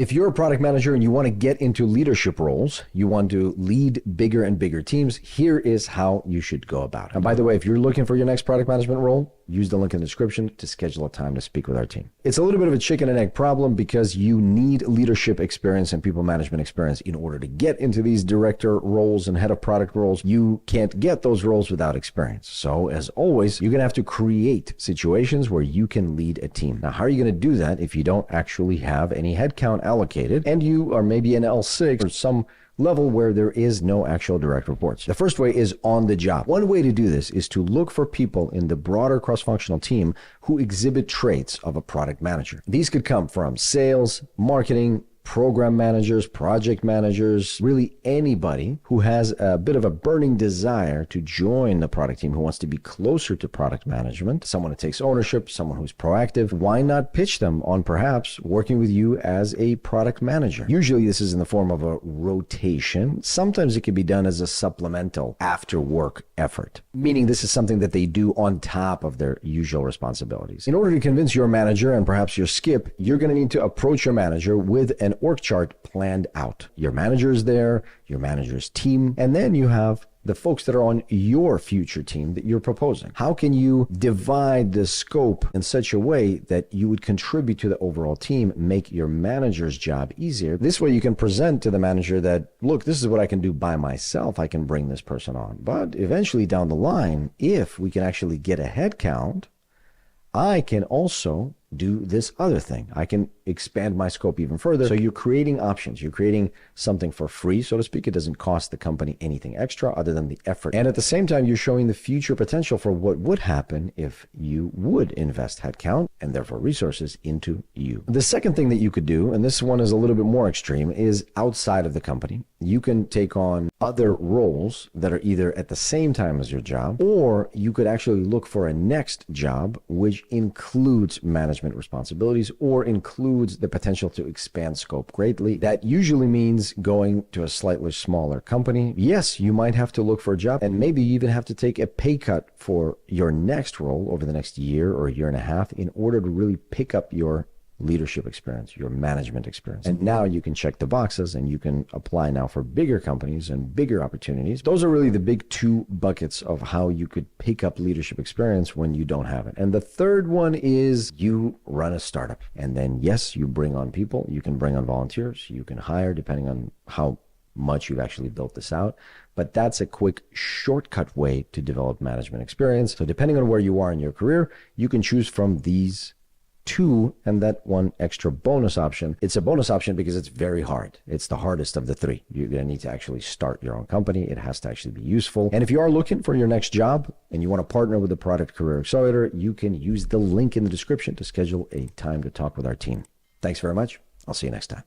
If you're a product manager and you want to get into leadership roles, you want to lead bigger and bigger teams, here is how you should go about it. And by the way, if you're looking for your next product management role, use the link in the description to schedule a time to speak with our team. It's a little bit of a chicken and egg problem because you need leadership experience and people management experience in order to get into these director roles and head of product roles. You can't get those roles without experience. So as always, you're going to have to create situations where you can lead a team. Now, how are you going to do that if you don't actually have any headcount allocated and you are maybe an L6 or some level where there is no actual direct reports? The first way is on the job. One way to do this is to look for people in the broader cross-functional team who exhibit traits of a product manager. These could come from sales, marketing, program managers, project managers, really anybody who has a bit of a burning desire to join the product team, who wants to be closer to product management, someone who takes ownership, someone who's proactive. Why not pitch them on perhaps working with you as a product manager? Usually this is in the form of a rotation. Sometimes it can be done as a supplemental after work effort, meaning this is something that they do on top of their usual responsibilities. In order to convince your manager and perhaps your skip, you're going to need to approach your manager with an org chart planned out. Your manager is there, your manager's team, and then you have the folks that are on your future team that you're proposing. How can you divide the scope in such a way that you would contribute to the overall team, make your manager's job easier? This way you can present to the manager that, look, this is what I can do by myself. I can bring this person on. But eventually down the line, if we can actually get a head count, I can also do this other thing. I can expand my scope even further. So you're creating options. You're creating something for free, so to speak. It doesn't cost the company anything extra other than the effort. And at the same time, you're showing the future potential for what would happen if you would invest headcount and therefore resources into you. The second thing that you could do, and this one is a little bit more extreme, is outside of the company. You can take on other roles that are either at the same time as your job, or you could actually look for a next job which includes management responsibilities or includes the potential to expand scope greatly. That usually means going to a slightly smaller company. Yes, you might have to look for a job and maybe you even have to take a pay cut for your next role over the next year or year and a half in order to really pick up your leadership experience, your management experience. And now you can check the boxes and you can apply now for bigger companies and bigger opportunities. Those are really the big two buckets of how you could pick up leadership experience when you don't have it. And the third one is you run a startup. And then, yes, you bring on people. You can bring on volunteers. You can hire depending on how much you've actually built this out. But that's a quick shortcut way to develop management experience. So depending on where you are in your career, you can choose from these two and that one extra bonus option. It's a bonus option because it's very hard. It's the hardest of the three. You're going to need to actually start your own company. It has to actually be useful. And if you are looking for your next job and you want to partner with the Product Career Accelerator, you can use the link in the description to schedule a time to talk with our team. Thanks very much. I'll see you next time.